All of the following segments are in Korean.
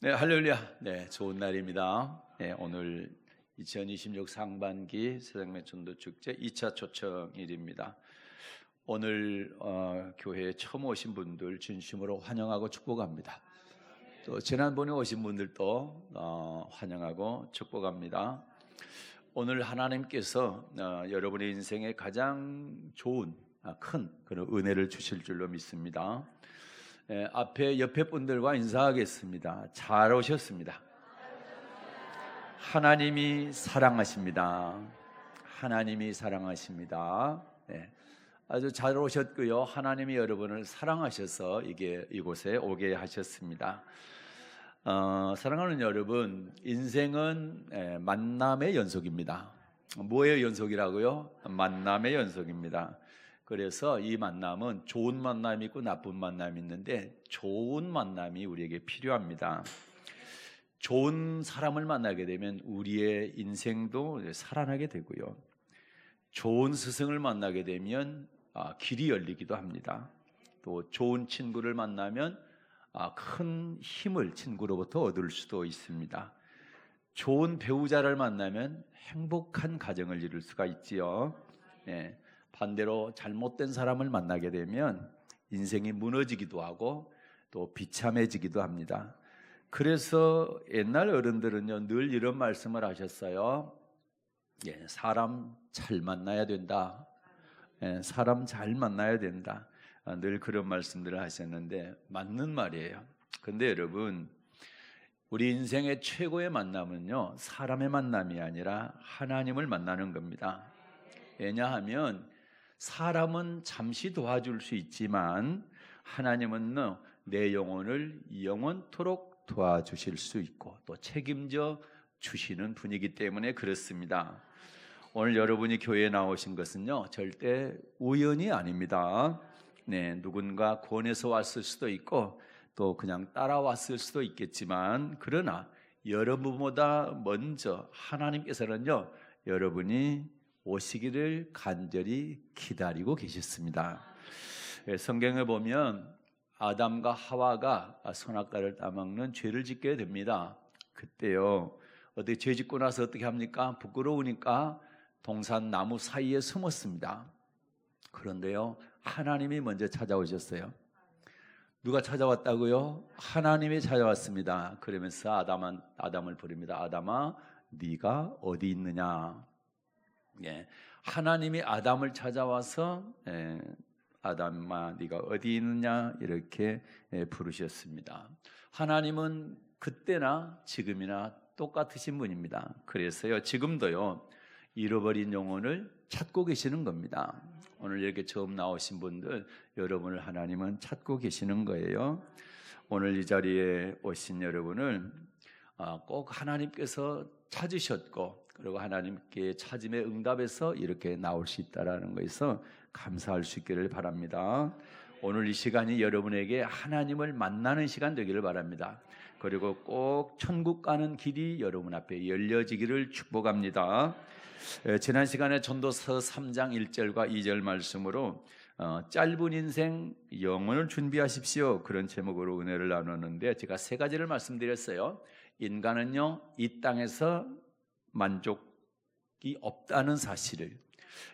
네, 할렐루야. 네, 좋은 날입니다. 네, 오늘 2026 상반기 세상의 전도 축제 2차 초청일입니다. 오늘 교회에 처음 오신 분들 진심으로 환영하고 축복합니다. 또 지난번에 오신 분들도 환영하고 축복합니다. 오늘 하나님께서 여러분의 인생에 가장 좋은 큰 그런 은혜를 주실 줄로 믿습니다. 앞에 옆에 분들과 인사하겠습니다. 잘 오셨습니다. 하나님이 사랑하십니다. 하나님이 사랑하십니다. 네, 아주 잘 오셨고요. 하나님이 여러분을 사랑하셔서 이곳에 오게 하셨습니다. 사랑하는 여러분, 인생은 만남의 연속입니다. 뭐의 연속이라고요? 만남의 연속입니다. 그래서 이 만남은 좋은 만남이 있고 나쁜 만남이 있는데 좋은 만남이 우리에게 필요합니다. 좋은 사람을 만나게 되면 우리의 인생도 살아나게 되고요. 좋은 스승을 만나게 되면 길이 열리기도 합니다. 또 좋은 친구를 만나면 큰 힘을 친구로부터 얻을 수도 있습니다. 좋은 배우자를 만나면 행복한 가정을 이룰 수가 있지요. 네. 반대로 잘못된 사람을 만나게 되면 인생이 무너지기도 하고 또 비참해지기도 합니다. 그래서 옛날 어른들은요, 늘 이런 말씀을 하셨어요. 사람 잘 만나야 된다. 사람 잘 만나야 된다. 늘 그런 말씀들을 하셨는데 맞는 말이에요. 근데 여러분, 우리 인생의 최고의 만남은요, 사람의 만남이 아니라 하나님을 만나는 겁니다. 왜냐하면 사람은 잠시 도와줄 수 있지만 하나님은 내 영혼을 영원토록 도와주실 수 있고 또 책임져 주시는 분이기 때문에 그렇습니다. 오늘 여러분이 교회에 나오신 것은요, 절대 우연이 아닙니다. 네, 누군가 권해서 왔을 수도 있고 또 그냥 따라왔을 수도 있겠지만, 그러나 여러분보다 먼저 하나님께서는요, 여러분이 오시기를 간절히 기다리고 계셨습니다. 성경에 보면 아담과 하와가 선악과를 따먹는 죄를 짓게 됩니다. 그때요, 어떻게 죄 짓고 나서 어떻게 합니까? 부끄러우니까 동산 나무 사이에 숨었습니다. 그런데요, 하나님이 먼저 찾아오셨어요. 누가 찾아왔다고요? 하나님이 찾아왔습니다. 그러면서 아담을 부릅니다. 아담아, 네가 어디 있느냐? 하나님이 아담을 찾아와서 아담아 네가 어디 있느냐 이렇게 부르셨습니다. 하나님은 그때나 지금이나 똑같으신 분입니다. 그래서요, 지금도요, 잃어버린 영혼을 찾고 계시는 겁니다. 오늘 이렇게 처음 나오신 분들, 여러분을 하나님은 찾고 계시는 거예요. 오늘 이 자리에 오신 여러분을 꼭 하나님께서 찾으셨고, 그리고 하나님께 찾음에 응답해서 이렇게 나올 수 있다는 것에서 감사할 수 있기를 바랍니다. 오늘 이 시간이 여러분에게 하나님을 만나는 시간 되기를 바랍니다. 그리고 꼭 천국 가는 길이 여러분 앞에 열려지기를 축복합니다. 지난 시간에 전도서 3장 1절과 2절 말씀으로 짧은 인생 영혼을 준비하십시오, 그런 제목으로 은혜를 나눴는데, 제가 세 가지를 말씀드렸어요. 인간은요, 이 땅에서 만족이 없다는 사실을,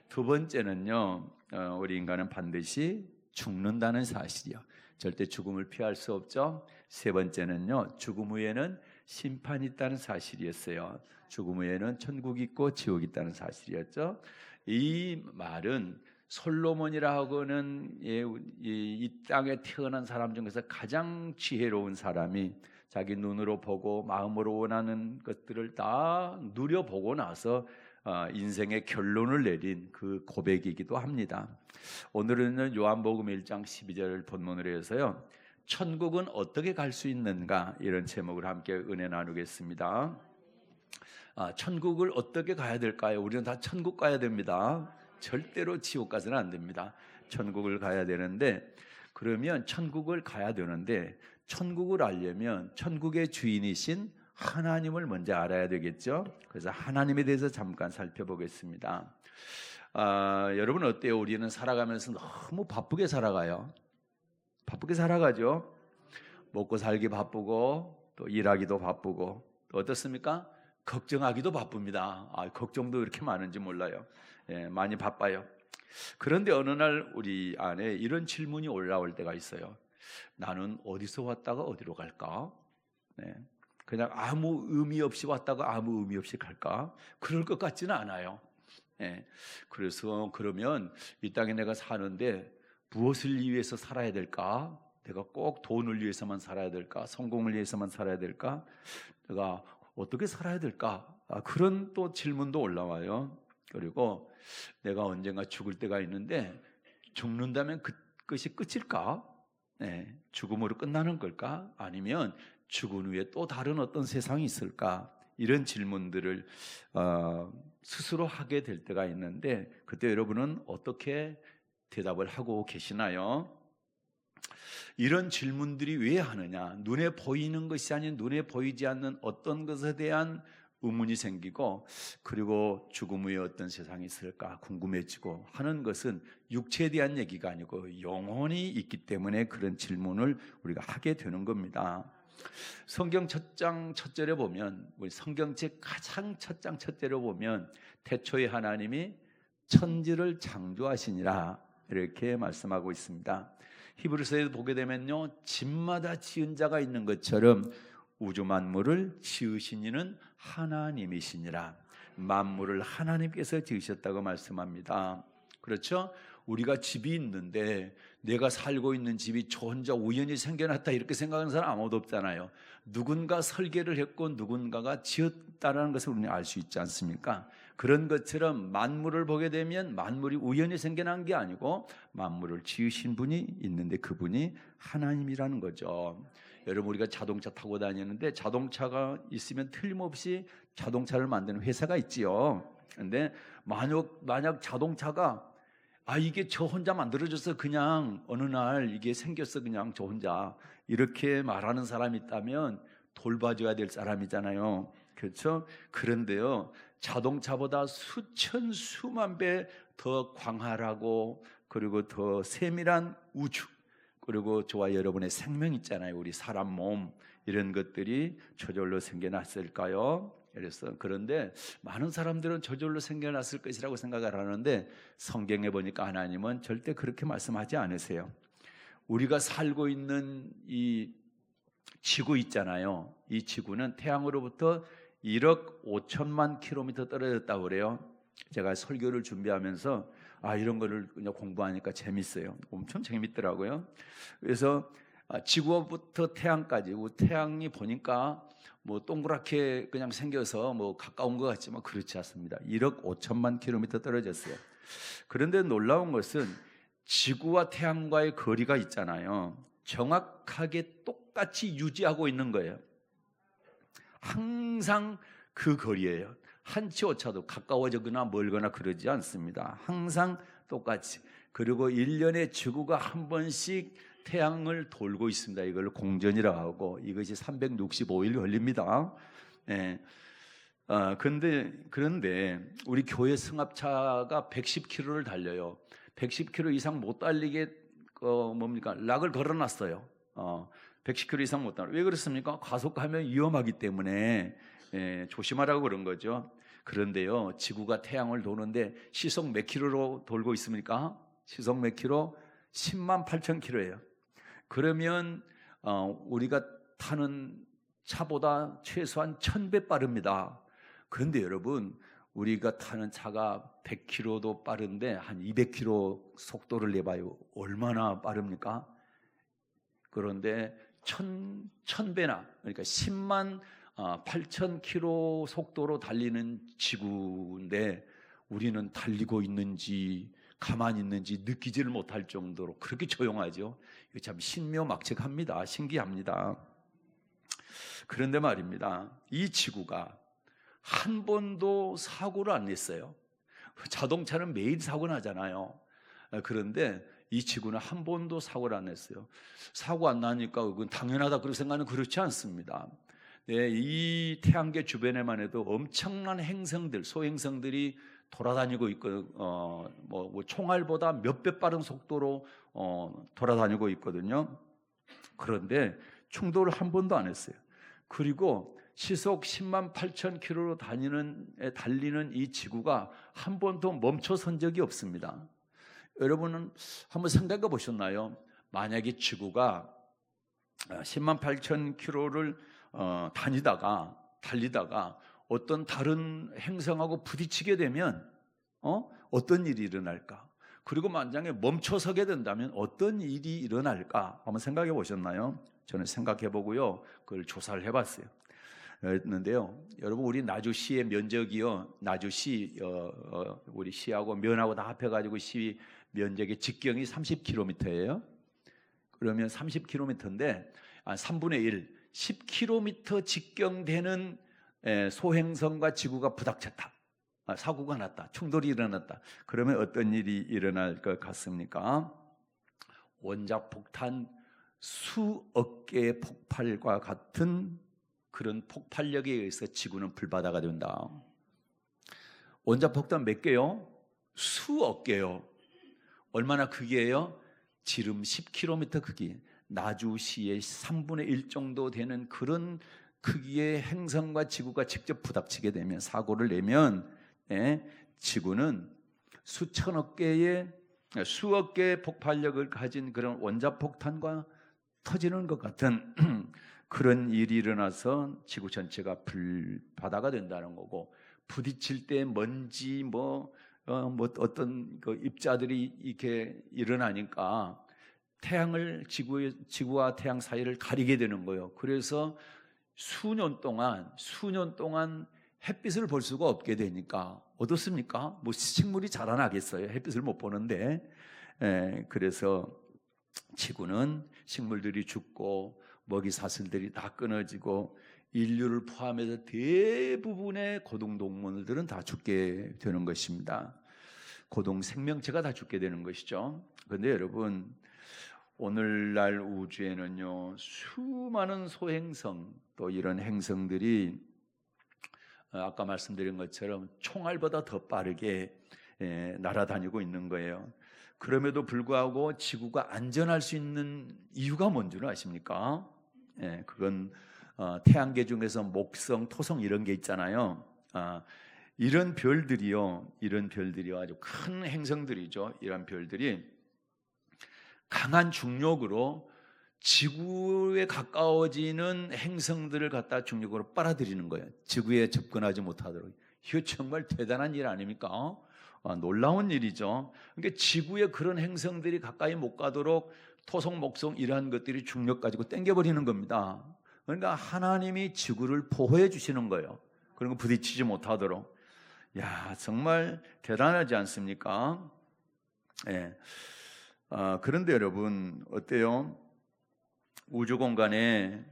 두 번째는요, 우리 인간은 반드시 죽는다는 사실이요, 절대 죽음을 피할 수 없죠. 세 번째는요, 죽음 후에는 심판이 있다는 사실이었어요. 죽음 후에는 천국이 있고 지옥이 있다는 사실이었죠. 이 말은 솔로몬이라고는 이 땅에 태어난 사람 중에서 가장 지혜로운 사람이 자기 눈으로 보고 마음으로 원하는 것들을 다 누려보고 나서 인생의 결론을 내린 그 고백이기도 합니다. 오늘은 요한복음 1장 12절을 본문으로 해서요, 천국은 어떻게 갈 수 있는가, 이런 제목을 함께 은혜 나누겠습니다. 천국을 어떻게 가야 될까요? 우리는 다 천국 가야 됩니다. 절대로 지옥 가서는 안 됩니다. 천국을 가야 되는데, 그러면 천국을 가야 되는데 천국을 알려면 천국의 주인이신 하나님을 먼저 알아야 되겠죠. 그래서 하나님에 대해서 잠깐 살펴보겠습니다. 여러분 어때요? 우리는 살아가면서 너무 바쁘게 살아가요. 바쁘게 살아가죠. 먹고 살기 바쁘고 또 일하기도 바쁘고 또 어떻습니까? 걱정하기도 바쁩니다. 걱정도 이렇게 많은지 몰라요. 많이 바빠요. 그런데 어느 날 우리 안에 이런 질문이 올라올 때가 있어요. 나는 어디서 왔다가 어디로 갈까? 그냥 아무 의미 없이 왔다가 아무 의미 없이 갈까? 그럴 것 같지는 않아요. 그래서 그러면 이 땅에 내가 사는데 무엇을 위해서 살아야 될까? 내가 꼭 돈을 위해서만 살아야 될까? 성공을 위해서만 살아야 될까? 내가 어떻게 살아야 될까? 그런 또 질문도 올라와요. 그리고 내가 언젠가 죽을 때가 있는데 죽는다면 그것이 끝일까? 죽음으로 끝나는 걸까? 아니면 죽은 후에 또 다른 어떤 세상이 있을까? 이런 질문들을 스스로 하게 될 때가 있는데 그때 여러분은 어떻게 대답을 하고 계시나요? 이런 질문들이 왜 하느냐? 눈에 보이는 것이 아닌 눈에 보이지 않는 어떤 것에 대한 의문이 생기고 그리고 죽음 후에 어떤 세상이 있을까 궁금해지고 하는 것은 육체에 대한 얘기가 아니고 영혼이 있기 때문에 그런 질문을 우리가 하게 되는 겁니다. 성경 첫 장 첫 절에 보면 우리 성경책 가장 첫 장 첫 절에 보면 태초에 하나님이 천지를 창조하시니라 이렇게 말씀하고 있습니다. 히브리서에 보게 되면요 집마다 지은 자가 있는 것처럼 우주 만물을 지으신 이는 하나님이시니라. 만물을 하나님께서 지으셨다고 말씀합니다. 그렇죠? 우리가 집이 있는데 내가 살고 있는 집이 저 혼자 우연히 생겨났다 이렇게 생각하는 사람 아무도 없잖아요. 누군가 설계를 했고 누군가가 지었다는 것을 우리는 알 수 있지 않습니까? 그런 것처럼 만물을 보게 되면 만물이 우연히 생겨난 게 아니고 만물을 지으신 분이 있는데 그분이 하나님이라는 거죠. 여러분 우리가 자동차 타고 다니는데 자동차가 있으면 틀림없이 자동차를 만드는 회사가 있지요. 그런데 만약 자동차가 이게 저 혼자 만들어져서 그냥 어느 날 이게 생겼어 그냥 저 혼자 이렇게 말하는 사람이 있다면 돌봐줘야 될 사람이잖아요. 그렇죠? 그런데요 자동차보다 수천 수만 배 더 광활하고 그리고 더 세밀한 우주 그리고 저와 여러분의 생명 있잖아요. 우리 사람 몸 이런 것들이 저절로 생겨났을까요? 그런데 많은 사람들은 저절로 생겨났을 것이라고 생각을 하는데 성경에 보니까 하나님은 절대 그렇게 말씀하지 않으세요. 우리가 살고 있는 이 지구 있잖아요. 이 지구는 태양으로부터 1억 5천만 킬로미터 떨어졌다고 그래요. 제가 설교를 준비하면서 이런 거를 그냥 공부하니까 재밌어요. 엄청 재밌더라고요. 그래서 지구부터 태양까지 태양이 보니까 뭐 동그랗게 그냥 생겨서 뭐 가까운 것 같지만 그렇지 않습니다. 1억 5천만 킬로미터 떨어졌어요. 그런데 놀라운 것은 지구와 태양과의 거리가 있잖아요. 정확하게 똑같이 유지하고 있는 거예요. 항상 그 거리예요. 한치 오차도 가까워지거나 멀거나 그러지 않습니다. 항상 똑같이. 그리고 1년에 지구가 한 번씩 태양을 돌고 있습니다. 이걸 공전이라고 하고 이것이 365일 걸립니다. 그런데 우리 교회 승합차가 110km를 달려요. 110km 이상 못 달리게 락을 걸어놨어요. 110km 이상 못 달려. 왜 그렇습니까? 가속하면 위험하기 때문에 조심하라고 그런 거죠. 그런데요, 지구가 태양을 도는데 시속 몇 킬로로 돌고 있습니까? 시속 몇 킬로? 10만 8천 킬로예요. 그러면 우리가 타는 차보다 최소한 1000배 빠릅니다. 그런데 여러분, 우리가 타는 차가 100km도 빠른데 한 200km 속도를 내봐요. 얼마나 빠릅니까? 그런데 1000배나, 그러니까 10만 8천 킬로 속도로 달리는 지구인데 우리는 달리고 있는지 가만히 있는지 느끼지를 못할 정도로 그렇게 조용하죠. 이거 참 신묘막측합니다. 신기합니다. 그런데 말입니다. 이 지구가 한 번도 사고를 안 냈어요. 자동차는 매일 사고 나잖아요. 그런데 이 지구는 한 번도 사고를 안 냈어요. 사고 안 나니까 그건 당연하다 그렇게 생각하는 그렇지 않습니다. 이 태양계 주변에만 해도 엄청난 행성들, 소행성들이 돌아다니고 있고, 총알보다 몇 배 빠른 속도로 돌아다니고 있거든요. 그런데 충돌을 한 번도 안 했어요. 그리고 시속 10만 8천 킬로로 달리는 이 지구가 한 번도 멈춰선 적이 없습니다. 여러분은 한번 생각해 보셨나요? 만약에 지구가 10만 8천 킬로를 달리다가 어떤 다른 행성하고 부딪히게 되면 어떤 일이 일어날까? 그리고 만약에 멈춰서게 된다면 어떤 일이 일어날까? 한번 생각해 보셨나요? 저는 생각해 보고요, 그걸 조사를 해봤어요. 했는데요, 여러분, 우리 나주시의 면적이요, 나주시 우리 시하고 면하고 다 합해가지고 시 면적의 직경이 30km예요. 그러면 30km인데 3분의 1, 10km 직경되는 소행성과 지구가 부닥쳤다, 사고가 났다, 충돌이 일어났다. 그러면 어떤 일이 일어날 것 같습니까? 원자폭탄 수억 개의 폭발과 같은 그런 폭발력에 의해서 지구는 불바다가 된다. 원자폭탄 몇 개요? 수억 개요. 얼마나 크기예요? 지름 10km 크기, 나주시의 3분의 1 정도 되는 그런 크기의 행성과 지구가 직접 부닥치게 되면, 사고를 내면 지구는 수억 개의 폭발력을 가진 그런 원자폭탄과 터지는 것 같은 그런 일이 일어나서 지구 전체가 불바다가 된다는 거고, 부딪힐 때 먼지 어떤 그 입자들이 이렇게 일어나니까 지구와 태양 사이를 가리게 되는 거예요. 그래서 수년 동안 햇빛을 볼 수가 없게 되니까 어떻습니까? 식물이 자라나겠어요? 햇빛을 못 보는데. 그래서 지구는 식물들이 죽고 먹이 사슬들이 다 끊어지고 인류를 포함해서 대부분의 고등동물들은 다 죽게 되는 것입니다. 고등 생명체가 다 죽게 되는 것이죠. 그런데 여러분, 오늘날 우주에는요, 수많은 소행성, 또 이런 행성들이 아까 말씀드린 것처럼 총알보다 더 빠르게 날아다니고 있는 거예요. 그럼에도 불구하고 지구가 안전할 수 있는 이유가 뭔 줄 아십니까? 그건 태양계 중에서 목성, 토성 이런 게 있잖아요. 이런 별들이요 아주 큰 행성들이죠. 이런 별들이 강한 중력으로 지구에 가까워지는 행성들을 갖다 중력으로 빨아들이는 거예요. 지구에 접근하지 못하도록. 이거 정말 대단한 일 아닙니까? 놀라운 일이죠. 그러니까 지구에 그런 행성들이 가까이 못 가도록 토성, 목성 이러한 것들이 중력 가지고 당겨버리는 겁니다. 그러니까 하나님이 지구를 보호해 주시는 거예요. 그런 거 부딪히지 못하도록. 야, 정말 대단하지 않습니까? 그런데 여러분, 어때요? 우주 공간에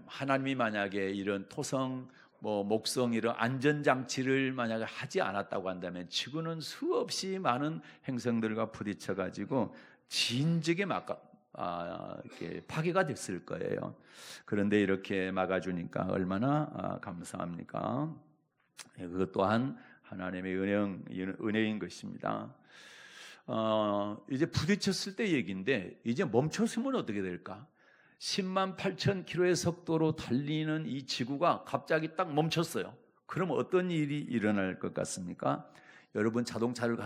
하나님이 만약에 이런 토성, 목성 이런 안전장치를 만약에 하지 않았다고 한다면 지구는 수없이 많은 행성들과 부딪혀 가지고 진즉에 이렇게 파괴가 됐을 거예요. 그런데 이렇게 막아주니까 얼마나 감사합니까? 그것 또한 하나님의 은혜인 것입니다. 이제 부딪혔을 때 얘기인데, 이제 멈췄으면 어떻게 될까? 10만 8천 킬로의 속도로 달리는 이 지구가 갑자기 딱 멈췄어요. 그럼 어떤 일이 일어날 것 같습니까? 여러분, 자동차를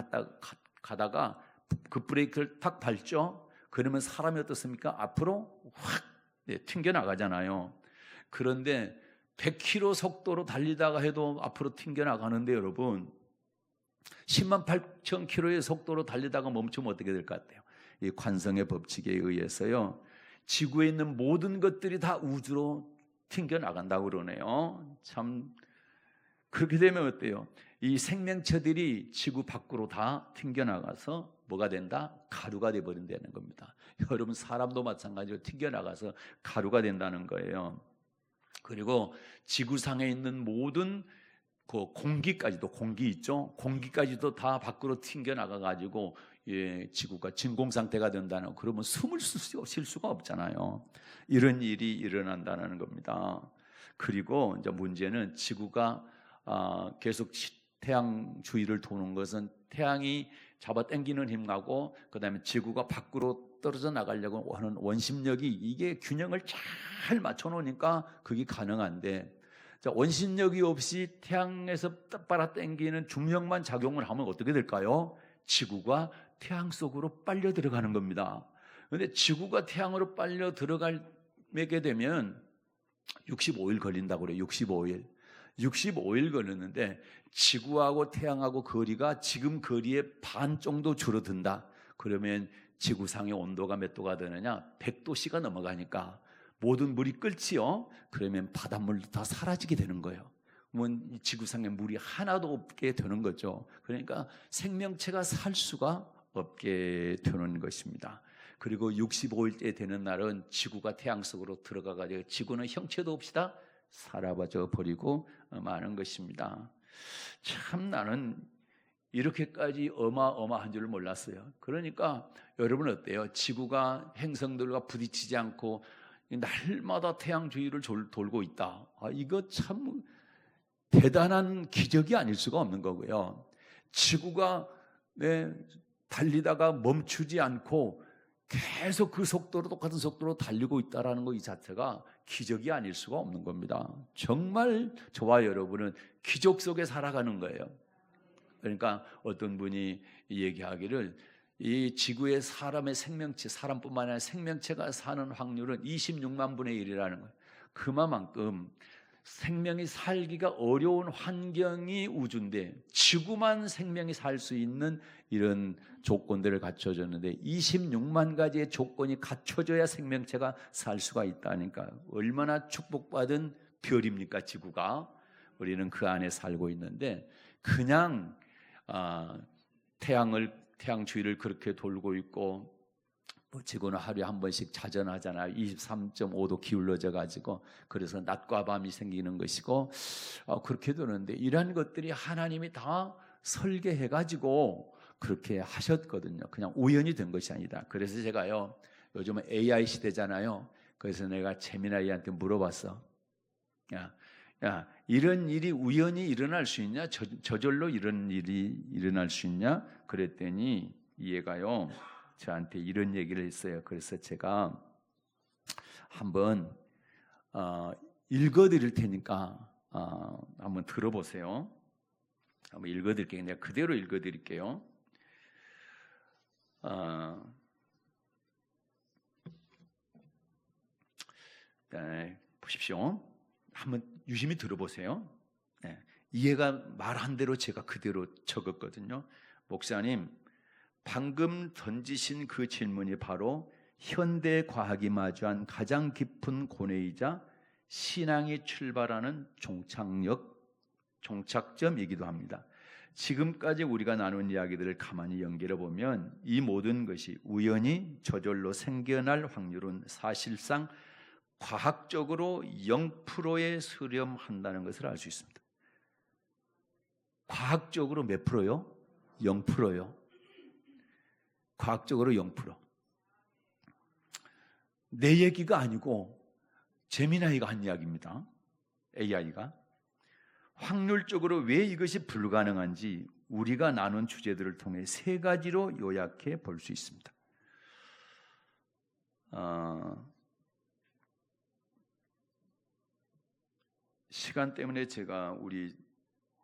가다가 급브레이크를 탁 밟죠? 그러면 사람이 어떻습니까? 앞으로 확 튕겨나가잖아요. 그런데 100km 속도로 달리다가 해도 앞으로 튕겨나가는데, 여러분, 10만 8천 킬로의 속도로 달리다가 멈추면 어떻게 될 것 같아요? 이 관성의 법칙에 의해서요, 지구에 있는 모든 것들이 다 우주로 튕겨나간다고 그러네요. 참, 그렇게 되면 어때요? 이 생명체들이 지구 밖으로 다 튕겨나가서 뭐가 된다? 가루가 되어버린다는 겁니다. 여러분, 사람도 마찬가지로 튕겨나가서 가루가 된다는 거예요. 그리고 지구상에 있는 모든 그 공기까지도, 공기 있죠? 공기까지도 다 밖으로 튕겨나가가지고 지구가 진공 상태가 된다는, 그러면 숨을 쉴 수가 없잖아요. 이런 일이 일어난다는 겁니다. 그리고 이제 문제는 지구가 계속 태양 주위를 도는 것은 태양이 잡아당기는 힘하고, 그 다음에 지구가 밖으로 떨어져 나가려고 하는 원심력이 이게 균형을 잘 맞춰 놓으니까 그게 가능한데, 자, 원심력이 없이 태양에서 빨아 당기는 중력만 작용을 하면 어떻게 될까요? 지구가 태양 속으로 빨려 들어가는 겁니다. 그런데 지구가 태양으로 빨려 들어가게 되면 65일 걸린다고 그래요. 65일 걸렸는데 지구하고 태양하고 거리가 지금 거리의 반 정도 줄어든다. 그러면 지구상의 온도가 몇 도가 되느냐? 100도씨가 넘어가니까 모든 물이 끓지요. 그러면 바닷물도 다 사라지게 되는 거예요. 그러면 지구상에 물이 하나도 없게 되는 거죠. 그러니까 생명체가 살 수가 없게 되는 것입니다. 그리고 65일째 되는 날은 지구가 태양 속으로 들어가가지고 지구는 형체도 없이 다 사라져 버리고 마는 것입니다. 참 나는 이렇게까지 어마어마한 줄 몰랐어요. 그러니까 여러분 어때요? 지구가 행성들과 부딪히지 않고 날마다 태양 주위를 돌고 있다. 이거 참 대단한 기적이 아닐 수가 없는 거고요. 지구가 달리다가 멈추지 않고 계속 그 속도로 똑같은 속도로 달리고 있다는 것 이 자체가 기적이 아닐 수가 없는 겁니다. 정말 저와 여러분은 기적 속에 살아가는 거예요. 그러니까 어떤 분이 얘기하기를 이 지구의 사람의 생명체, 사람뿐만 아니라 생명체가 사는 확률은 26만 분의 1이라는 거예요. 그만큼 생명이 살기가 어려운 환경이 우주인데 지구만 생명이 살 수 있는 이런 조건들을 갖춰줬는데 26만 가지의 조건이 갖춰져야 생명체가 살 수가 있다니까 얼마나 축복받은 별입니까 지구가. 우리는 그 안에 살고 있는데 그냥 태양 주위를 그렇게 돌고 있고 지구는 하루에 한 번씩 자전하잖아요. 23.5도 기울어져 가지고 그래서 낮과 밤이 생기는 것이고 그렇게 되는데 이러한 것들이 하나님이 다 설계해 가지고 그렇게 하셨거든요. 그냥 우연히 된 것이 아니다. 그래서 제가요 요즘은 AI 시대잖아요. 그래서 내가 제미나이한테 물어봤어. 야, 이런 일이 우연히 일어날 수 있냐? 저절로 이런 일이 일어날 수 있냐? 그랬더니 얘가요 저한테 이런 얘기를 했어요. 그래서 제가 한번 읽어드릴 테니까 한번 들어보세요. 한번 읽어드릴게요. 내가 그대로 읽어드릴게요. 네, 보십시오. 한번 유심히 들어보세요. 네, 이해가 말한 대로 제가 그대로 적었거든요. 목사님, 방금 던지신 그 질문이 바로 현대 과학이 마주한 가장 깊은 고뇌이자 신앙이 출발하는 종착점이기도 합니다. 지금까지 우리가 나눈 이야기들을 가만히 연결해 보면 이 모든 것이 우연히 저절로 생겨날 확률은 사실상 과학적으로 0%에 수렴한다는 것을 알 수 있습니다. 과학적으로 몇 프로요? 0%요. 과학적으로 0%. 내 얘기가 아니고 제미나이가 한 이야기입니다. AI가. 확률적으로 왜 이것이 불가능한지 우리가 나눈 주제들을 통해 세 가지로 요약해 볼 수 있습니다. 시간 때문에 제가 우리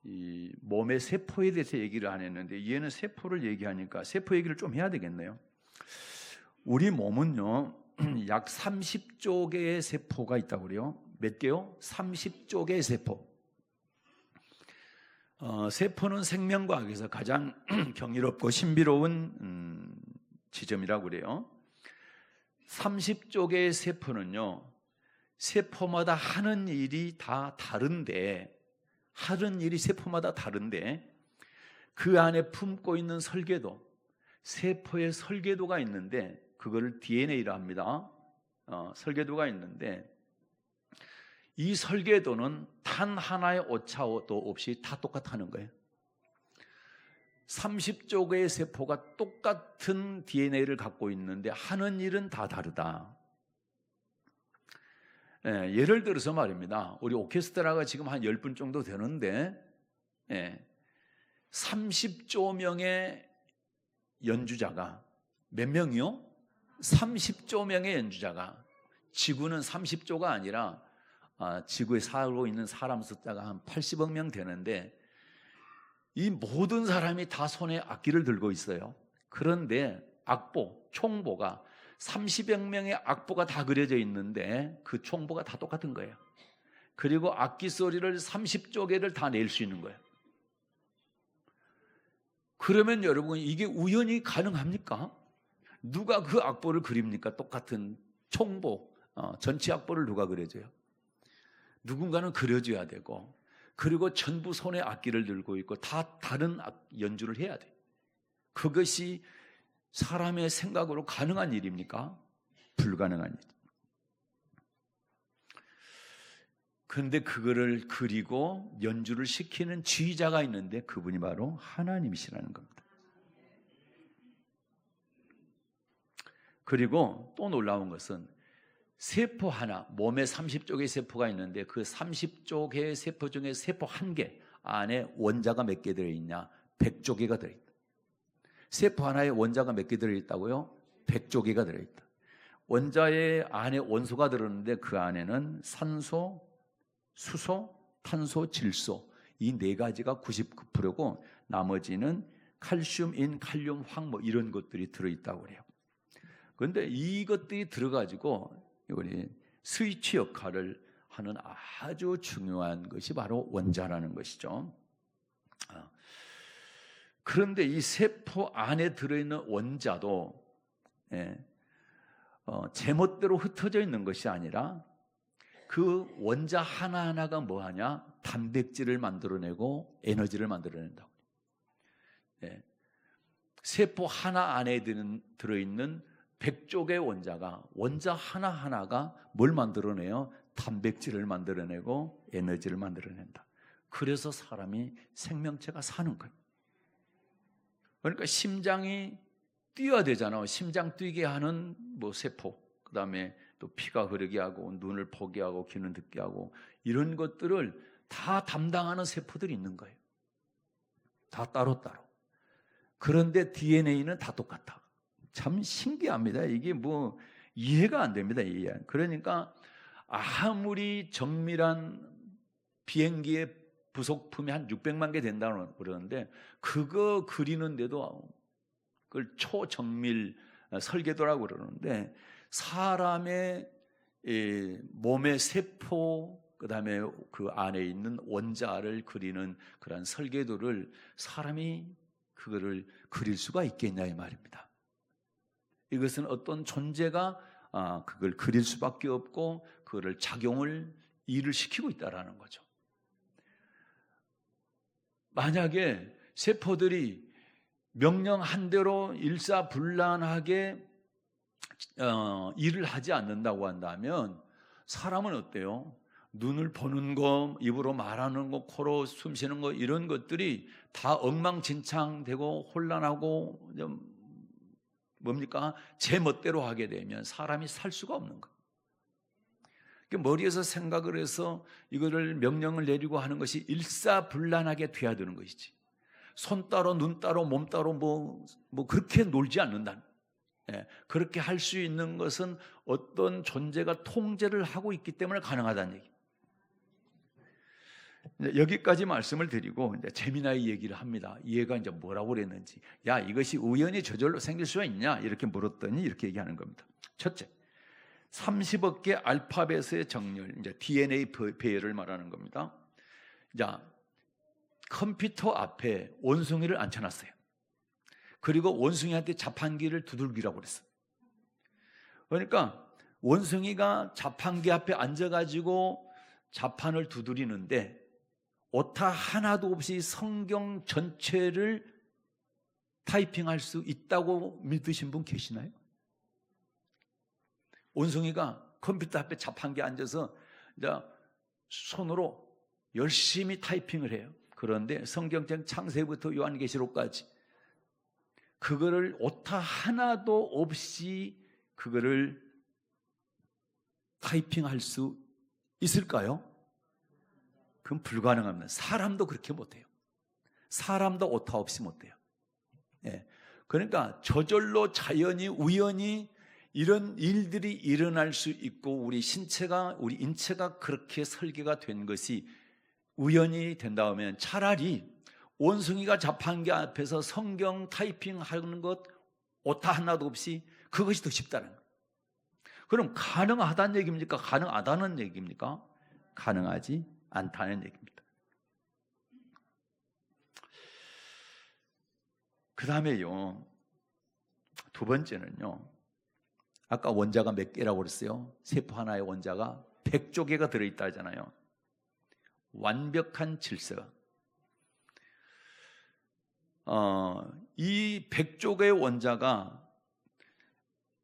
이 몸의 세포에 대해서 얘기를 안 했는데 얘는 세포를 얘기하니까 세포 얘기를 좀 해야 되겠네요. 우리 몸은요 약 30조 개의 세포가 있다고 그래요. 몇 개요? 30조 개의 세포. 세포는 생명과학에서 가장 경이롭고 신비로운 지점이라고 그래요. 30조 개의 세포는요 세포마다 하는 일이 다 다른데 하는 일이 세포마다 다른데 그 안에 품고 있는 설계도, 세포의 설계도가 있는데 그거를 DNA라 합니다. 설계도가 있는데 이 설계도는 단 하나의 오차도 없이 다 똑같다는 거예요. 30조 개의 세포가 똑같은 DNA를 갖고 있는데 하는 일은 다 다르다. 예를 들어서 말입니다. 우리 오케스트라가 지금 한 10분 정도 되는데 30조 명의 연주자가 몇 명이요? 30조 명의 연주자가, 지구는 30조가 아니라 지구에 살고 있는 사람 숫자가 한 80억 명 되는데 이 모든 사람이 다 손에 악기를 들고 있어요. 그런데 악보, 총보가 30여 명의 악보가 다 그려져 있는데 그 총보가 다 똑같은 거예요. 그리고 악기 소리를 30조 개를 다 낼 수 있는 거예요. 그러면 여러분, 이게 우연히 가능합니까? 누가 그 악보를 그립니까? 똑같은 총보, 전체 악보를 누가 그려줘요? 누군가는 그려줘야 되고, 그리고 전부 손에 악기를 들고 있고 다 다른 연주를 해야 돼. 그것이 사람의 생각으로 가능한 일입니까? 불가능한 일. 그런데 그거를 그리고 연주를 시키는 지휘자가 있는데 그분이 바로 하나님이시라는 겁니다. 그리고 또 놀라운 것은 세포 하나, 몸에 30쪽의 세포가 있는데 그 30쪽의 세포 중에 세포 한 개 안에 원자가 몇 개 들어있냐? 100조 개가 들어있다. 세포 하나에 원자가 몇 개 들어있다고요? 100조 개가 들어있다. 원자의 안에 원소가 들었는데 그 안에는 산소, 수소, 탄소, 질소 이 네 가지가 99%고 나머지는 칼슘, 인, 칼륨, 황 뭐 이런 것들이 들어있다고 그래요. 그런데 이것들이 들어가지고 우리 스위치 역할을 하는 아주 중요한 것이 바로 원자라는 것이죠. 그런데 이 세포 안에 들어있는 원자도 제멋대로 흩어져 있는 것이 아니라 그 원자 하나하나가 뭐하냐? 단백질을 만들어내고 에너지를 만들어낸다고. 세포 하나 안에 들어있는 100쪽의 원자가 원자 하나하나가 뭘 만들어내요? 단백질을 만들어내고 에너지를 만들어낸다. 그래서 사람이 생명체가 사는 거예요. 그러니까 심장이 뛰어야 되잖아요. 심장 뛰게 하는 뭐 세포, 그 다음에 또 피가 흐르게 하고 눈을 보게 하고 귀는 듣게 하고 이런 것들을 다 담당하는 세포들이 있는 거예요. 다 따로따로. 그런데 DNA는 다 똑같아. 참 신기합니다. 이게 뭐 이해가 안 됩니다. 이해. 그러니까 아무리 정밀한 비행기의 부속품이 한 600만 개 된다고 그러는데 그거 그리는데도 그걸 초정밀 설계도라고 그러는데 사람의 몸의 세포 그다음에 그 안에 있는 원자를 그리는 그런 설계도를 사람이 그거를 그릴 수가 있겠냐 이 말입니다. 이것은 어떤 존재가 그걸 그릴 수밖에 없고 그거를 작용을 일을 시키고 있다라는 거죠. 만약에 세포들이 명령한 대로 일사불란하게 일을 하지 않는다고 한다면 사람은 어때요? 눈을 보는 거, 입으로 말하는 거, 코로 숨 쉬는 거 이런 것들이 다 엉망진창되고 혼란하고 뭡니까? 제 멋대로 하게 되면 사람이 살 수가 없는 거예요. 머리에서 생각을 해서 이거를 명령을 내리고 하는 것이 일사불란하게 돼야 되는 것이지. 손 따로 눈 따로 몸 따로 뭐 그렇게 놀지 않는다. 그렇게 할 수 있는 것은 어떤 존재가 통제를 하고 있기 때문에 가능하다는 얘기. 여기까지 말씀을 드리고 이제 재미나게 얘기를 합니다. 얘가 이제 뭐라고 그랬는지. 야, 이것이 우연히 저절로 생길 수가 있냐? 이렇게 물었더니 이렇게 얘기하는 겁니다. 첫째, 30억 개 알파벳의 정렬, 이제 DNA 배열을 말하는 겁니다. 자, 컴퓨터 앞에 원숭이를 앉혀놨어요. 그리고 원숭이한테 자판기를 두들기라고 그랬어요. 그러니까 원숭이가 자판기 앞에 앉아가지고 자판을 두드리는데 오타 하나도 없이 성경 전체를 타이핑할 수 있다고 믿으신 분 계시나요? 원숭이가 컴퓨터 앞에 자판기에 앉아서 이제 손으로 열심히 타이핑을 해요. 그런데 성경책 창세기부터 요한계시록까지 그거를 오타 하나도 없이 그거를 타이핑할 수 있을까요? 그건 불가능합니다. 사람도 그렇게 못해요. 사람도 오타 없이 못해요. 그러니까 저절로 자연히 우연히 이런 일들이 일어날 수 있고 우리 인체가 그렇게 설계가 된 것이 우연히 된다면 차라리 원숭이가 자판기 앞에서 성경 타이핑하는 것 오타 하나도 없이 그것이 더 쉽다는 거예요. 그럼 가능하다는 얘기입니까? 가능하다는 얘기입니까? 가능하지 않다는 얘기입니다. 그 다음에요, 두 번째는요, 아까 원자가 몇 개라고 그랬어요? 세포 하나의 원자가 100조 개가 들어있다 하잖아요. 완벽한 질서. 이 100조 개의 원자가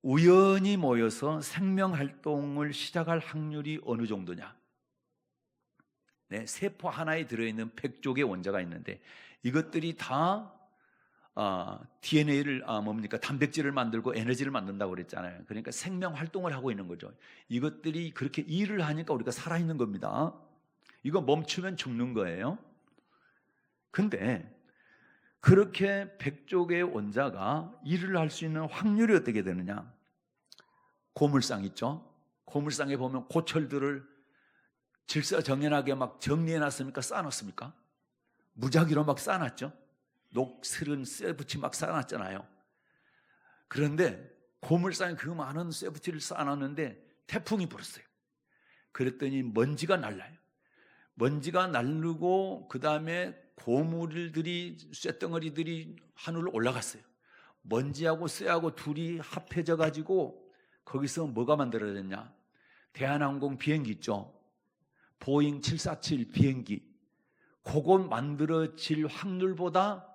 우연히 모여서 생명활동을 시작할 확률이 어느 정도냐? 네, 세포 하나에 들어있는 100조 개의 원자가 있는데 이것들이 다 DNA를 단백질을 만들고 에너지를 만든다고 그랬잖아요. 그러니까 생명활동을 하고 있는 거죠. 이것들이 그렇게 일을 하니까 우리가 살아있는 겁니다. 이거 멈추면 죽는 거예요. 근데 그렇게 100조 개의 원자가 일을 할 수 있는 확률이 어떻게 되느냐? 고물상 있죠? 고물상에 보면 고철들을 질서정연하게 막 정리해놨습니까? 쌓아놨습니까? 무작위로 막 쌓아놨죠? 녹슬은 쇠붙이 막 쌓아놨잖아요. 그런데 고물상에 그 많은 쇠붙이를 쌓아놨는데 태풍이 불었어요. 그랬더니 먼지가 날라요. 먼지가 날르고 그 다음에 고물들이, 쇠덩어리들이 하늘로 올라갔어요. 먼지하고 쇠하고 둘이 합해져 가지고 거기서 뭐가 만들어졌냐? 대한항공 비행기 있죠? 보잉 747 비행기. 그거 만들어질 확률보다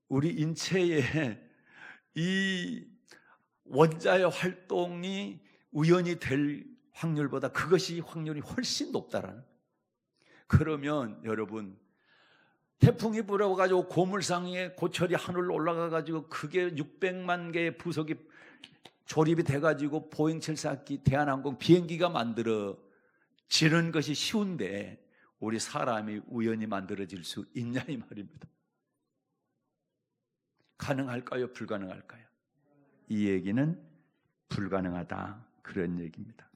우리 인체의 이 원자의 활동이 우연히 될 확률보다 그것이 확률이 훨씬 높다라는. 그러면 여러분, 태풍이 불어가지고 고물상에 고철이 하늘로 올라가가지고 그게 600만 개의 부속이 조립이 돼가지고 보잉 747 대한항공 비행기가 만들어지는 것이 쉬운데 우리 사람이 우연히 만들어질 수 있냐 이 말입니다. 가능할까요? 불가능할까요? 이 얘기는 불가능하다, 그런 얘기입니다.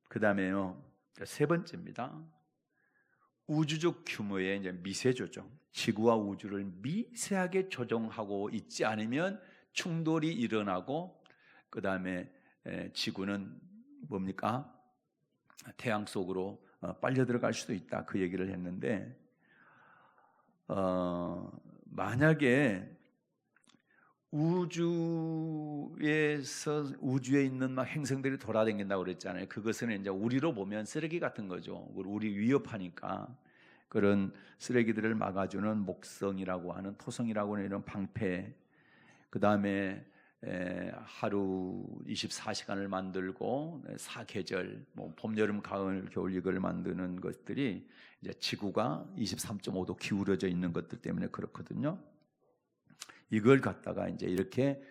그 다음에요, 세 번째입니다. 우주적 규모의 이제 미세 조정, 지구와 우주를 미세하게 조정하고 있지 않으면 충돌이 일어나고, 그 다음에 지구는 뭡니까? 태양 속으로 빨려 들어갈 수도 있다, 그 얘기를 했는데, 만약에 우주에 있는 막 행성들이 돌아다닌다고 그랬잖아요. 그것은 이제 우리로 보면 쓰레기 같은 거죠. 우리 위협하니까 그런 쓰레기들을 막아주는 목성이라고 하는, 토성이라고 하는 이런 방패, 그 다음에 하루 24시간을 만들고 사계절, 봄, 여름, 가을, 겨울 이걸 만드는 것들이 이제 지구가 23.5도 기울어져 있는 것들 때문에 그렇거든요. 이걸 갖다가 이제 이렇게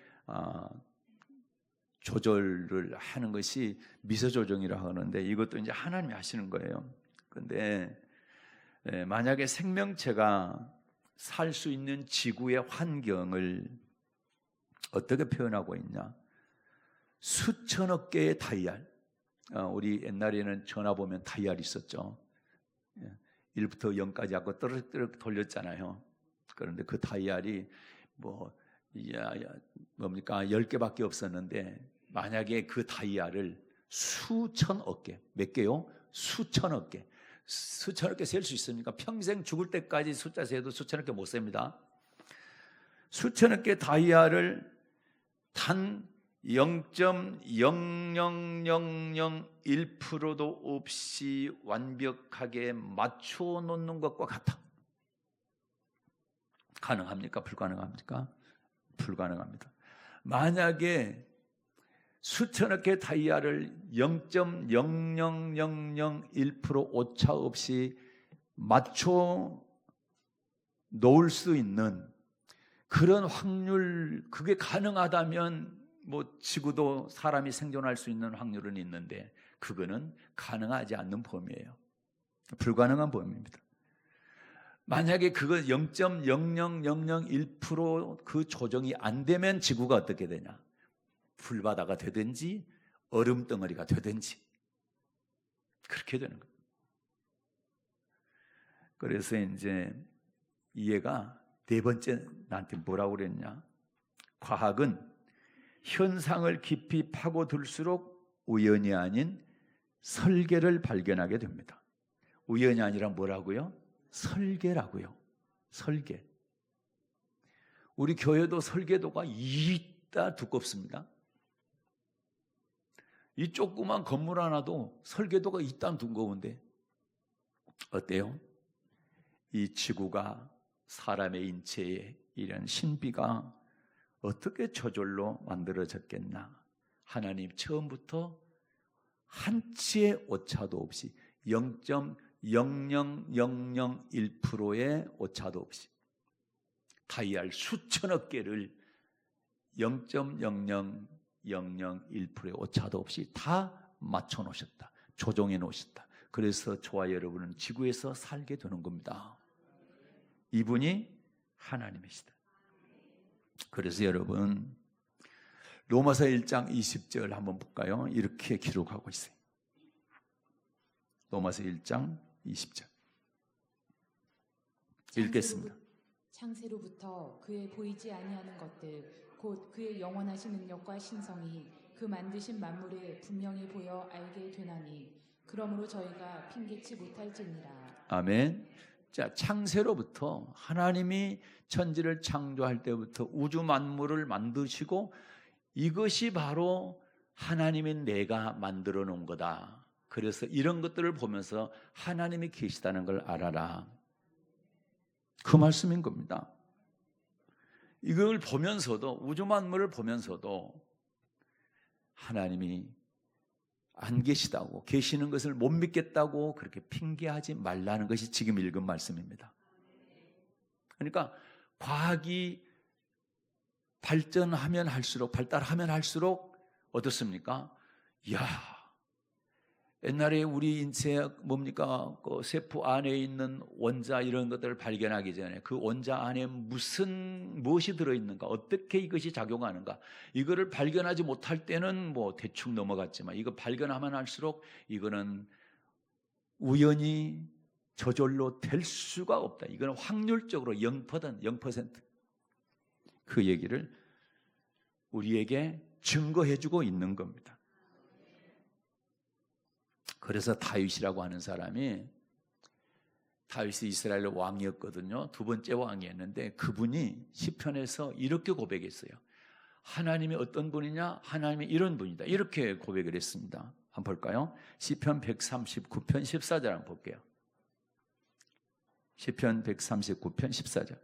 조절을 하는 것이 미세 조정이라고 하는데, 이것도 이제 하나님이 하시는 거예요. 그런데 만약에 생명체가 살 수 있는 지구의 환경을 어떻게 표현하고 있냐? 수천억 개의 다이얼. 우리 옛날에는 전화 보면 다이얼이 있었죠. 1부터 0까지 하고 뜨르륵 돌렸잖아요. 그런데 그 다이얼이 뭡니까? 10개밖에 없었는데, 만약에 그 다이얼을 수천억 개, 몇 개요? 수천억 개. 수천억 개 셀 수 있습니까? 평생 죽을 때까지 숫자 세도 수천억 개 못 셉니다. 수천억 개 다이얼을 단 0.00001%도 없이 완벽하게 맞춰 놓는 것과 같아. 가능합니까? 불가능합니까? 불가능합니다. 만약에 수천억 개 다이얼을 0.00001% 오차 없이 맞춰 놓을 수 있는 그런 확률, 그게 가능하다면 지구도 사람이 생존할 수 있는 확률은 있는데, 그거는 가능하지 않는 범위예요. 불가능한 범위입니다. 만약에 그거 0.00001%그 조정이 안 되면 지구가 어떻게 되냐? 불바다가 되든지 얼음 덩어리가 되든지 그렇게 되는 거예요. 그래서 이제 이해가 네 번째 나한테 뭐라고 그랬냐? 과학은 현상을 깊이 파고들수록 우연이 아닌 설계를 발견하게 됩니다. 우연이 아니라 뭐라고요? 설계라고요. 설계. 우리 교회도 설계도가 이따 두껍습니다. 이 조그만 건물 하나도 설계도가 이따 두꺼운데 어때요? 이 지구가 사람의 인체에 이런 신비가 어떻게 저절로 만들어졌겠나? 하나님 처음부터 한치의 오차도 없이 0.00001%의 오차도 없이 다이알 수천억 개를 0.00001%의 오차도 없이 다 맞춰 놓으셨다. 조정해 놓으셨다. 그래서 저와 여러분은 지구에서 살게 되는 겁니다. 이분이 하나님이시다. 그래서 여러분 로마서 1장 20절 한번 볼까요? 이렇게 기록하고 있어요. 로마서 1장 20절 읽겠습니다. 창세로부터 그의 보이지 아니하는 것들 곧 그의 영원하신 능력과 신성이 그 만드신 만물에 분명히 보여 알게 되나니 그러므로 저희가 핑계치 못할지니라. 아멘. 자, 창세로부터 하나님이 천지를 창조할 때부터 우주 만물을 만드시고 이것이 바로 하나님인 내가 만들어 놓은 거다. 그래서 이런 것들을 보면서 하나님이 계시다는 걸 알아라. 그 말씀인 겁니다. 이걸 보면서도 우주 만물을 보면서도 하나님이 안 계시다고 계시는 것을 못 믿겠다고 그렇게 핑계하지 말라는 것이 지금 읽은 말씀입니다. 그러니까 과학이 발달하면 할수록 어떻습니까? 이야, 옛날에 우리 인체 뭡니까? 그 세포 안에 있는 원자 이런 것들을 발견하기 전에 그 원자 안에 무엇이 들어있는가? 어떻게 이것이 작용하는가? 이거를 발견하지 못할 때는 뭐 대충 넘어갔지만 이거 발견하면 할수록 이거는 우연히 저절로 될 수가 없다. 이거는 확률적으로 0%. 그 얘기를 우리에게 증거해주고 있는 겁니다. 그래서 다윗이라고 하는 사람이 다윗이 이스라엘 왕이었거든요. 두 번째 왕이었는데 그분이 시편에서 이렇게 고백했어요. 하나님이 어떤 분이냐? 하나님이 이런 분이다. 이렇게 고백을 했습니다. 한번 볼까요? 시편 139편 14절 한번 볼게요. 시편 139편 14절.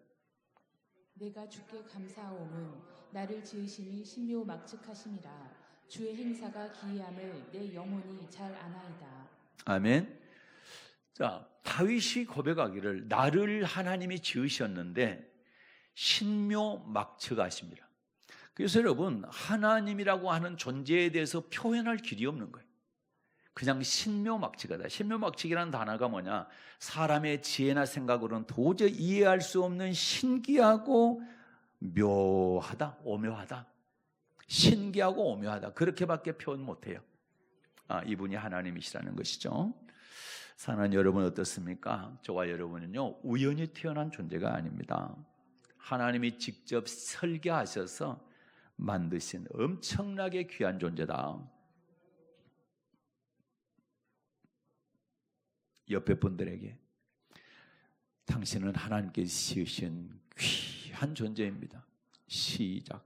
내가 주께 감사하오은 나를 지으심이 신묘막측하심이라. 주의 행사가 기이함을 내 영혼이 잘 아나이다. 아멘. 자, 다윗이 고백하기를 나를 하나님이 지으셨는데 신묘막측하심이라. 그래서 여러분 하나님이라고 하는 존재에 대해서 표현할 길이 없는 거예요. 그냥 신묘막측하다. 신묘막측이라는 단어가 뭐냐? 사람의 지혜나 생각으로는 도저히 이해할 수 없는 신기하고 묘하다, 오묘하다. 신기하고 오묘하다. 그렇게밖에 표현 못해요. 이분이 하나님이시라는 것이죠. 사랑하는 여러분 어떻습니까? 저와 여러분은요 우연히 태어난 존재가 아닙니다. 하나님이 직접 설계하셔서 만드신 엄청나게 귀한 존재다. 옆에 분들에게 당신은 하나님께서 지으신 귀한 존재입니다. 시작.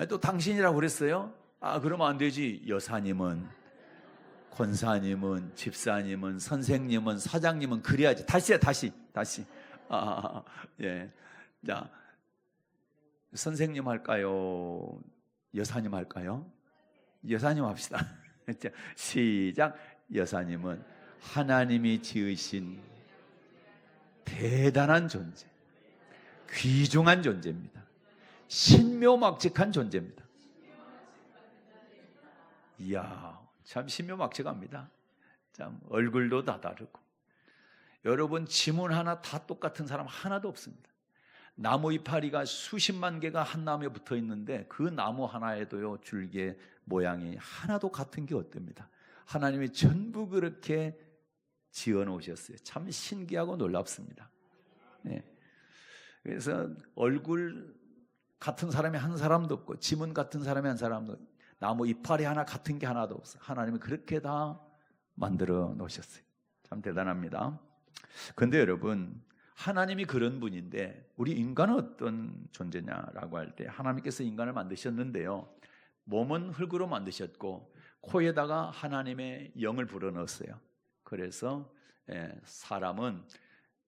또 당신이라고 그랬어요? 그러면 안 되지. 여사님은, 권사님은, 집사님은, 선생님은, 사장님은 그래야지. 다시. 예. 자, 선생님 할까요? 여사님 할까요? 여사님 합시다. 시작. 여사님은 하나님이 지으신 대단한 존재, 귀중한 존재입니다. 신묘막측한 존재입니다. 이야, 참 신묘막측합니다. 참 얼굴도 다 다르고. 여러분 지문 하나 다 똑같은 사람 하나도 없습니다. 나무 이파리가 수십만 개가 한 나무에 붙어 있는데 그 나무 하나에도요 줄기의 모양이 하나도 같은 게 없답니다. 하나님이 전부 그렇게 지어 놓으셨어요. 참 신기하고 놀랍습니다. 네. 그래서 얼굴 같은 사람이 한 사람도 없고 지문 같은 사람이 한 사람도 없고 나무 이파리 하나 같은 게 하나도 없어요. 하나님이 그렇게 다 만들어 놓으셨어요. 참 대단합니다. 그런데 여러분 하나님이 그런 분인데 우리 인간은 어떤 존재냐라고 할 때 하나님께서 인간을 만드셨는데요. 몸은 흙으로 만드셨고 코에다가 하나님의 영을 불어넣었어요. 그래서 사람은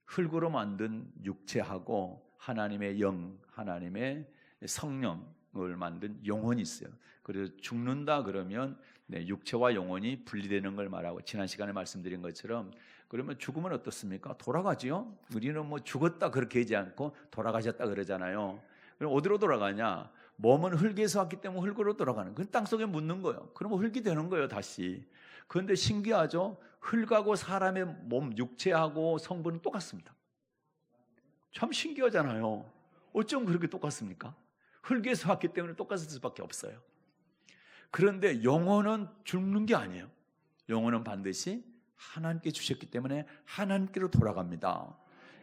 흙으로 만든 육체하고 하나님의 영, 하나님의 성령을 만든 영혼이 있어요. 그래서 죽는다 그러면 육체와 영혼이 분리되는 걸 말하고 지난 시간에 말씀드린 것처럼 그러면 죽으면 어떻습니까? 돌아가지요. 우리는 뭐 죽었다 그렇게 하지 않고 돌아가셨다 그러잖아요. 그럼 어디로 돌아가냐? 몸은 흙에서 왔기 때문에 흙으로 돌아가는. 그 땅속에 묻는 거예요. 그러면 흙이 되는 거예요, 다시. 그런데 신기하죠? 흙하고 사람의 몸, 육체하고 성분은 똑같습니다. 참 신기하잖아요. 어쩜 그렇게 똑같습니까? 흙에서 왔기 때문에 똑같을 수밖에 없어요. 그런데 영혼은 죽는 게 아니에요. 영혼은 반드시 하나님께 주셨기 때문에 하나님께로 돌아갑니다.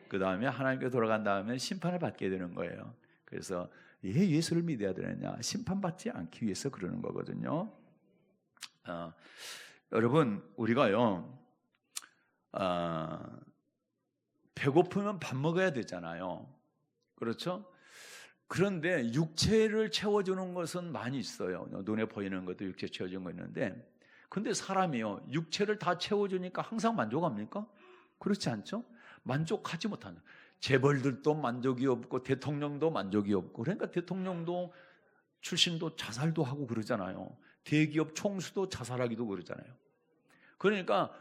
그 다음에 하나님께 돌아간 다음에 심판을 받게 되는 거예요. 그래서 왜 예수를 믿어야 되느냐? 심판받지 않기 위해서 그러는 거거든요. 여러분 우리가요 배고프면 밥 먹어야 되잖아요. 그렇죠? 그런데 육체를 채워주는 것은 많이 있어요. 눈에 보이는 것도 육체 채워주는 거 있는데 근데 사람이요 육체를 다 채워주니까 항상 만족합니까? 그렇지 않죠? 만족하지 못한다. 재벌들도 만족이 없고 대통령도 만족이 없고 그러니까 대통령도 출신도 자살도 하고 그러잖아요. 대기업 총수도 자살하기도 그러잖아요. 그러니까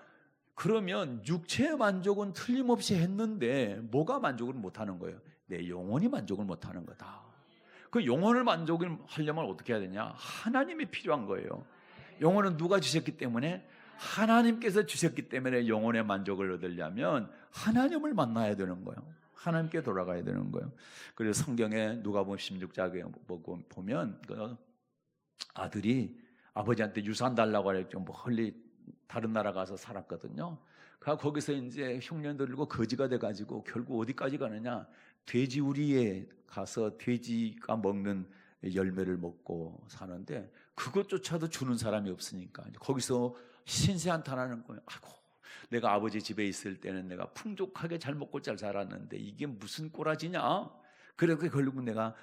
그러면 육체의 만족은 틀림없이 했는데 뭐가 만족을 못하는 거예요? 내 영혼이 만족을 못하는 거다. 그 영혼을 만족을 하려면 어떻게 해야 되냐? 하나님이 필요한 거예요. 영혼은 누가 주셨기 때문에? 하나님께서 주셨기 때문에 영혼의 만족을 얻으려면 하나님을 만나야 되는 거예요. 하나님께 돌아가야 되는 거예요. 그래서 성경에 누가복음 16장에 보면 그 아들이 아버지한테 유산 달라고 하랬죠. 멀리 다른 나라 가서 살았거든요. 거기서 이제 흉년 들고 거지가 돼가지고 결국 어디까지 가느냐? 돼지 우리에 가서 돼지가 먹는 열매를 먹고 사는데 그것조차도 주는 사람이 없으니까 거기서 신세한탄하는 거예요. 아이고, 내가 아버지 집에 있을 때는 내가 풍족하게 잘 먹고 잘 살았는데 이게 무슨 꼬라지냐? 그래서 결국 내가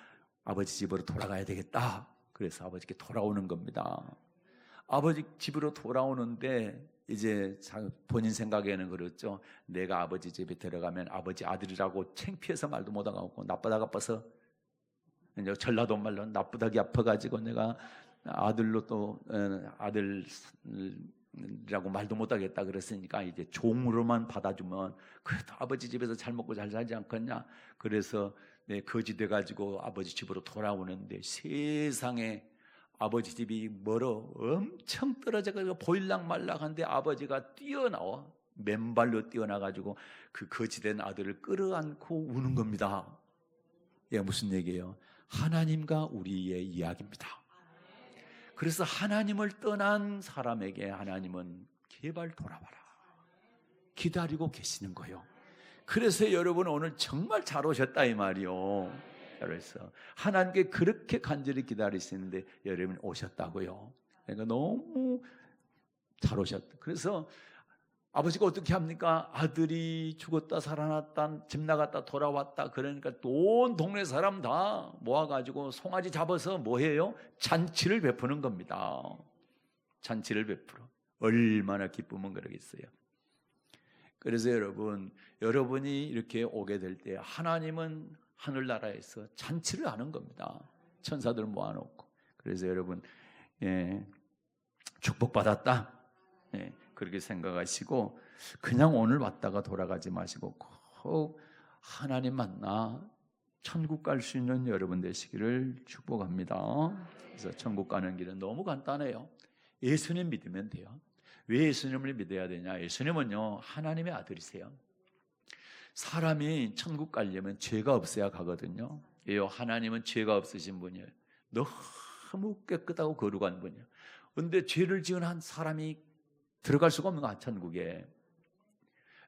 아버지 집으로 돌아가야 되겠다. 그래서 아버지께 돌아오는 겁니다. 아버지 집으로 돌아오는데 이제 본인 생각에는 그렇죠. 내가 아버지 집에 들어가면 아버지 아들이라고 창피해서 말도 못하고 나쁘다가 아파서 이제 전라도 말로 나쁘다기 아파가지고 내가 아들로 또 아들이라고 말도 못하겠다 그랬으니까 이제 종으로만 받아주면 그래도 아버지 집에서 잘 먹고 잘 살지 않겠냐. 그래서 내 거지 돼가지고 아버지 집으로 돌아오는데 세상에 아버지 집이 멀어 엄청 떨어져가지고 보일락 말락한데 아버지가 뛰어나와 맨발로 뛰어나가지고 그 거지된 아들을 끌어안고 우는 겁니다. 이게 무슨 얘기예요? 하나님과 우리의 이야기입니다. 그래서 하나님을 떠난 사람에게 하나님은 제발 돌아와라 기다리고 계시는 거예요. 그래서 여러분 오늘 정말 잘 오셨다 이 말이요. 그래서 하나님께 그렇게 간절히 기다리시는데 여러분 오셨다고요. 그러니까 너무 잘 오셨다. 그래서 아버지가 어떻게 합니까? 아들이 죽었다 살아났다 집 나갔다 돌아왔다 그러니까 온 동네 사람 다 모아가지고 송아지 잡아서 뭐 해요? 잔치를 베푸는 겁니다. 잔치를 베풀어. 얼마나 기쁘면 그러겠어요. 그래서 여러분이 이렇게 오게 될 때 하나님은 하늘나라에서 잔치를 하는 겁니다. 천사들 모아놓고. 그래서 여러분 축복받았다 그렇게 생각하시고 그냥 오늘 왔다가 돌아가지 마시고 꼭 하나님 만나 천국 갈 수 있는 여러분 되시기를 축복합니다. 그래서 천국 가는 길은 너무 간단해요. 예수님 믿으면 돼요. 왜 예수님을 믿어야 되냐? 예수님은요, 하나님의 아들이세요. 사람이 천국 가려면 죄가 없어야 가거든요. 왜요? 하나님은 죄가 없으신 분이에요. 너무 깨끗하고 거룩한 분이에요. 그런데 죄를 지은 한 사람이 들어갈 수가 없는 거야, 천국에.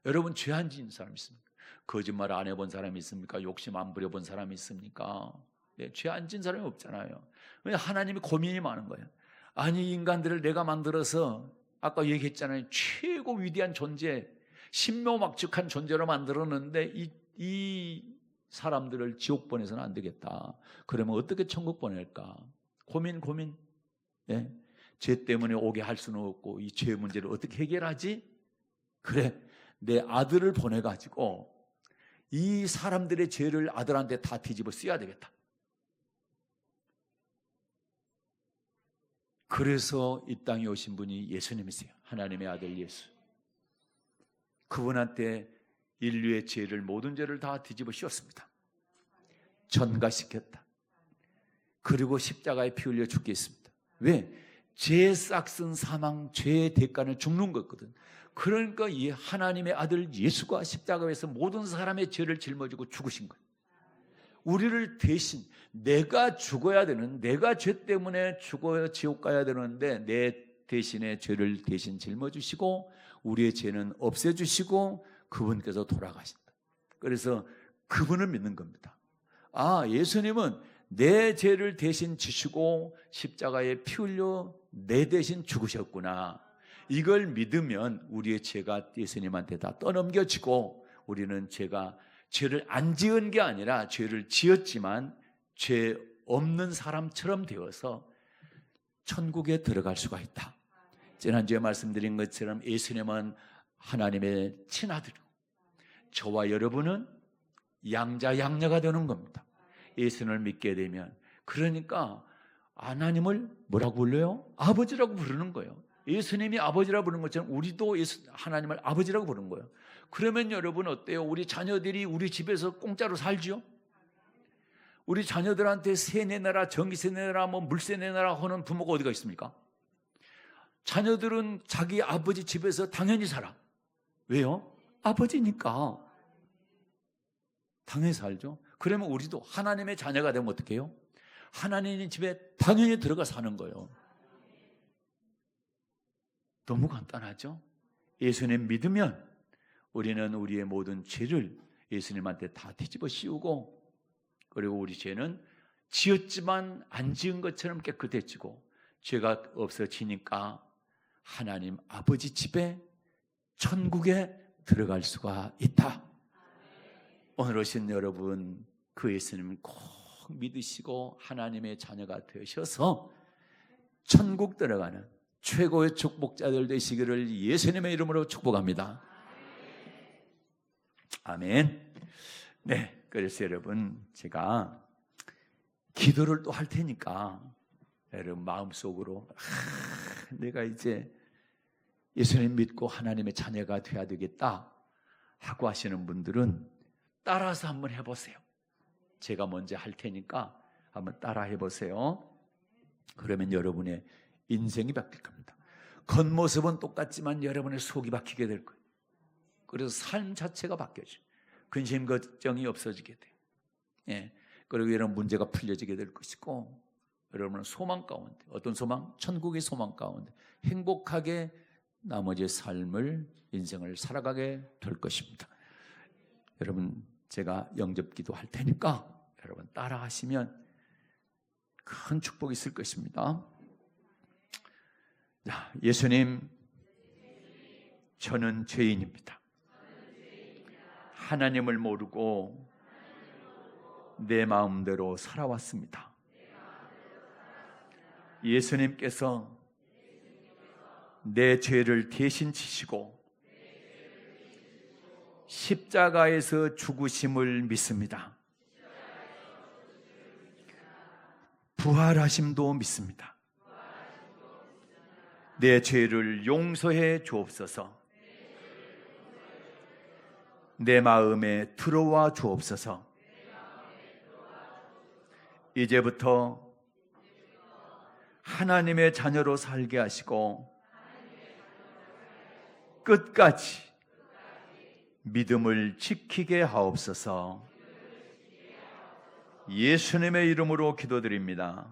여러분, 죄 안 지은 사람 있습니까? 거짓말 안 해본 사람이 있습니까? 욕심 안 부려본 사람이 있습니까? 네, 죄 안 지은 사람이 없잖아요. 하나님이 고민이 많은 거예요. 아니, 인간들을 내가 만들어서 아까 얘기했잖아요. 최고 위대한 존재, 신묘막측한 존재로 만들었는데 이 사람들을 지옥 보내서는 안 되겠다. 그러면 어떻게 천국 보낼까? 고민. 네? 죄 때문에 오게 할 수는 없고 이 죄 문제를 어떻게 해결하지? 그래, 내 아들을 보내가지고 이 사람들의 죄를 아들한테 다 뒤집어 쓰여야 되겠다. 그래서 이 땅에 오신 분이 예수님이세요. 하나님의 아들 예수. 그분한테 인류의 죄를, 모든 죄를 다 뒤집어 씌웠습니다. 전가시켰다. 그리고 십자가에 피 흘려 죽겠습니다. 왜? 죄의 싹슨 사망, 죄의 대가는 죽는 거거든. 그러니까 이 하나님의 아들 예수가 십자가에서 모든 사람의 죄를 짊어지고 죽으신 거예요. 우리를 대신, 내가 죽어야 되는, 내가 죄 때문에 죽어야 지옥 가야 되는데 내 대신에 죄를 대신 짊어지시고 우리의 죄는 없애주시고 그분께서 돌아가신다. 그래서 그분을 믿는 겁니다. 아, 예수님은 내 죄를 대신 지시고 십자가에 피 흘려 내 대신 죽으셨구나. 이걸 믿으면 우리의 죄가 예수님한테 다 떠넘겨지고 우리는 죄를 안 지은 게 아니라 죄를 지었지만 죄 없는 사람처럼 되어서 천국에 들어갈 수가 있다. 지난주에 말씀드린 것처럼 예수님은 하나님의 친아들이고 저와 여러분은 양자양녀가 되는 겁니다. 예수님을 믿게 되면. 그러니까 하나님을 뭐라고 불러요? 아버지라고 부르는 거예요. 예수님이 아버지라고 부르는 것처럼 우리도 하나님을 아버지라고 부르는 거예요. 그러면 여러분 어때요? 우리 자녀들이 우리 집에서 공짜로 살지요? 우리 자녀들한테 세 내놔라, 전기세 내놔라, 뭐 물세 내놔라 하는 부모가 어디가 있습니까? 자녀들은 자기 아버지 집에서 당연히 살아. 왜요? 아버지니까. 당연히 살죠. 그러면 우리도 하나님의 자녀가 되면 어떻게 해요? 하나님 집에 당연히 들어가 사는 거예요. 너무 간단하죠? 예수님 믿으면 우리는 우리의 모든 죄를 예수님한테 다 뒤집어 씌우고, 그리고 우리 죄는 지었지만 안 지은 것처럼 깨끗해지고 죄가 없어지니까 하나님 아버지 집에, 천국에 들어갈 수가 있다. 오늘 오신 여러분, 그 예수님을 꼭 믿으시고 하나님의 자녀가 되셔서 천국 들어가는 최고의 축복자들 되시기를 예수님의 이름으로 축복합니다. 아멘. 네, 그래서 여러분, 제가 기도를 또 할 테니까 여러분 마음속으로 내가 이제 예수님 믿고 하나님의 자녀가 돼야 되겠다 하고 하시는 분들은 따라서 한번 해보세요. 제가 먼저 할 테니까 한번 따라 해보세요. 그러면 여러분의 인생이 바뀔 겁니다. 겉모습은 똑같지만 여러분의 속이 바뀌게 될 거예요. 그래서 삶 자체가 바뀌어져요. 근심 걱정이 없어지게 돼요. 예. 그리고 이런 문제가 풀려지게 될 것이고, 여러분은 소망 가운데, 어떤 소망? 천국의 소망 가운데 행복하게 나머지 삶을, 인생을 살아가게 될 것입니다. 여러분, 제가 영접기도 할 테니까 여러분 따라 하시면 큰 축복이 있을 것입니다. 자, 예수님, 저는 죄인입니다. 하나님을 모르고 내 마음대로 살아왔습니다. 예수님께서 내 죄를 대신 지시고 십자가에서 죽으심을 믿습니다. 부활하심도 믿습니다. 내 죄를 용서해 주옵소서. 내 마음에 들어와 주옵소서. 이제부터 하나님의 자녀로 살게 하시고 끝까지 믿음을 지키게 하옵소서. 예수님의 이름으로 기도드립니다.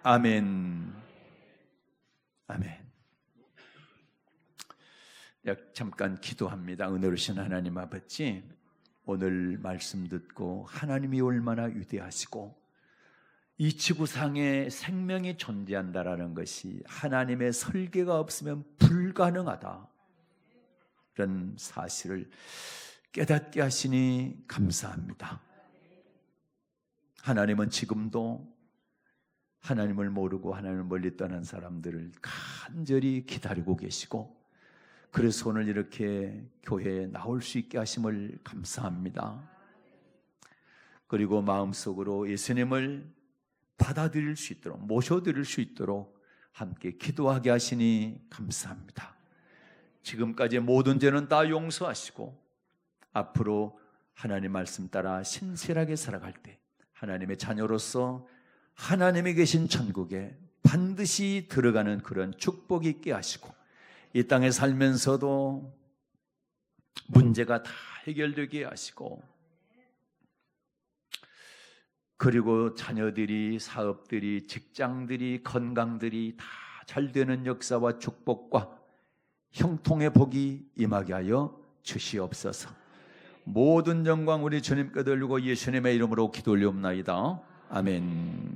아멘. 아멘. 잠깐 기도합니다. 은혜로우신 하나님 아버지, 오늘 말씀 듣고 하나님이 얼마나 위대하시고 이 지구상에 생명이 존재한다라는 것이 하나님의 설계가 없으면 불가능하다, 이런 사실을 깨닫게 하시니 감사합니다. 하나님은 지금도 하나님을 모르고 하나님을 멀리 떠난 사람들을 간절히 기다리고 계시고, 그래서 오늘 이렇게 교회에 나올 수 있게 하심을 감사합니다. 그리고 마음속으로 예수님을 받아들일 수 있도록, 모셔드릴 수 있도록 함께 기도하게 하시니 감사합니다. 지금까지의 모든 죄는 다 용서하시고 앞으로 하나님 말씀 따라 신실하게 살아갈 때 하나님의 자녀로서 하나님이 계신 천국에 반드시 들어가는 그런 축복이 있게 하시고, 이 땅에 살면서도 문제가 다 해결되게 하시고, 그리고 자녀들이, 사업들이, 직장들이, 건강들이 다 잘 되는 역사와 축복과 형통의 복이 임하게 하여 주시옵소서. 모든 영광 우리 주님께 돌리고 예수님의 이름으로 기도 올리옵나이다. 아멘.